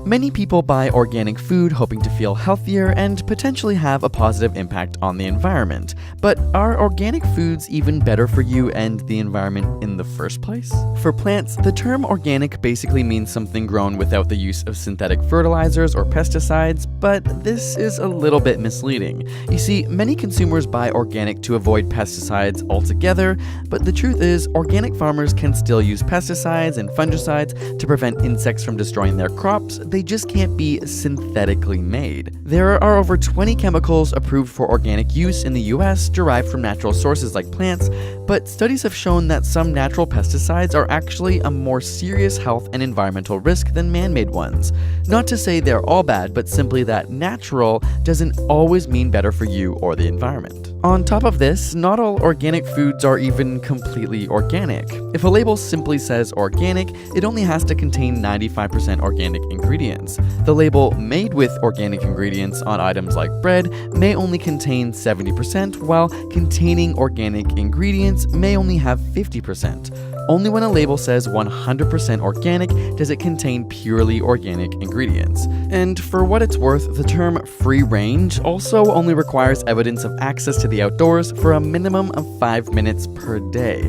Many people buy organic food hoping to feel healthier and potentially have a positive impact on the environment. But are organic foods even better for you and the environment in the first place? For plants, the term organic basically means something grown without the use of synthetic fertilizers or pesticides, but this is a little bit misleading. You see, many consumers buy organic to avoid pesticides altogether, but the truth is, organic farmers can still use pesticides and fungicides to prevent insects from destroying their crops. They just can't be synthetically made. There are over 20 chemicals approved for organic use in the US derived from natural sources like plants, but studies have shown that some natural pesticides are actually a more serious health and environmental risk than man-made ones. Not to say they're all bad, but simply that natural doesn't always mean better for you or the environment. On top of this, not all organic foods are even completely organic. If a label simply says organic, it only has to contain 95% organic ingredients. The label made with organic ingredients on items like bread may only contain 70%, while containing organic ingredients may only have 50%. Only when a label says 100% organic does it contain purely organic ingredients. And for what it's worth, the term free range also only requires evidence of access to the outdoors for a minimum of 5 minutes per day.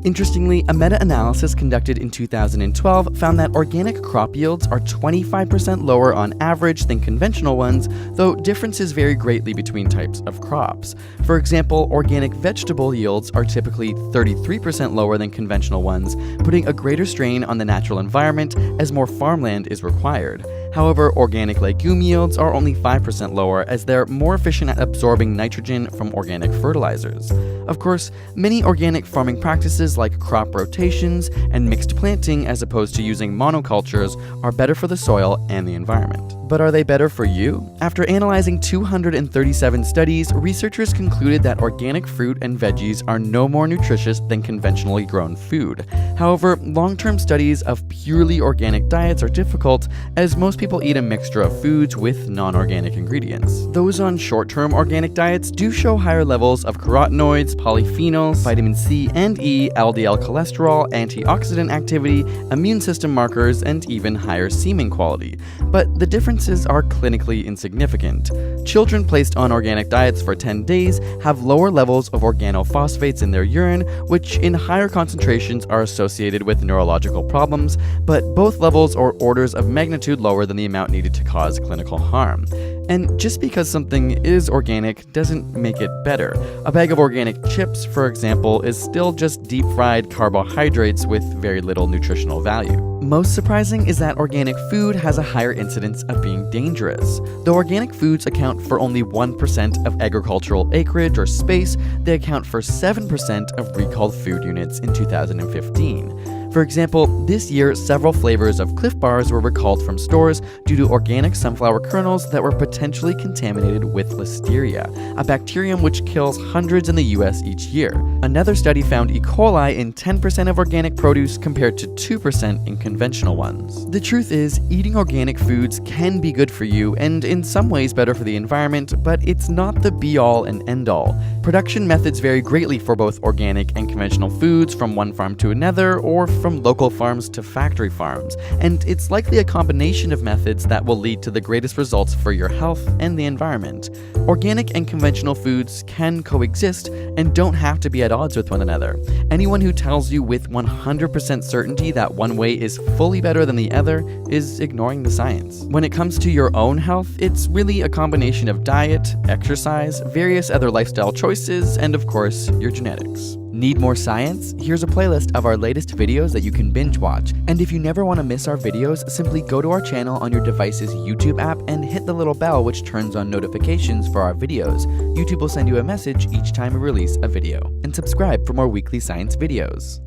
Interestingly, a meta-analysis conducted in 2012 found that organic crop yields are 25% lower on average than conventional ones, though differences vary greatly between types of crops. For example, organic vegetable yields are typically 33% lower than conventional ones, putting a greater strain on the natural environment as more farmland is required. However, organic legume yields are only 5% lower as they're more efficient at absorbing nitrogen from organic fertilizers. Of course, many organic farming practices like crop rotations and mixed planting as opposed to using monocultures are better for the soil and the environment. But are they better for you? After analyzing 237 studies, researchers concluded that organic fruit and veggies are no more nutritious than conventionally grown food. However, long-term studies of purely organic diets are difficult, as most people eat a mixture of foods with non-organic ingredients. Those on short-term organic diets do show higher levels of carotenoids, polyphenols, vitamin C and E, LDL cholesterol, antioxidant activity, immune system markers, and even higher semen quality. But the differences are clinically insignificant. Children placed on organic diets for 10 days have lower levels of organophosphates in their urine, which in higher concentrations are associated with neurological problems, but both levels are orders of magnitude lower than the amount needed to cause clinical harm. And just because something is organic doesn't make it better. A bag of organic chips, for example, is still just deep-fried carbohydrates with very little nutritional value. Most surprising is that organic food has a higher incidence of being dangerous. Though organic foods account for only 1% of agricultural acreage or space, they account for 7% of recalled food units in 2015. For example, this year, several flavors of Clif Bars were recalled from stores due to organic sunflower kernels that were potentially contaminated with Listeria, a bacterium which kills hundreds in the US each year. Another study found E. coli in 10% of organic produce compared to 2% in conventional ones. The truth is, eating organic foods can be good for you and in some ways better for the environment, but it's not the be-all and end-all. Production methods vary greatly for both organic and conventional foods from one farm to another, or from local farms to factory farms, and it's likely a combination of methods that will lead to the greatest results for your health and the environment. Organic and conventional foods can coexist and don't have to be at odds with one another. Anyone who tells you with 100% certainty that one way is fully better than the other is ignoring the science. When it comes to your own health, it's really a combination of diet, exercise, various other lifestyle choices, and of course, your genetics. Need more science? Here's a playlist of our latest videos that you can binge watch. And if you never want to miss our videos, simply go to our channel on your device's YouTube app and hit the little bell which turns on notifications for our videos. YouTube will send you a message each time we release a video. And subscribe for more weekly science videos.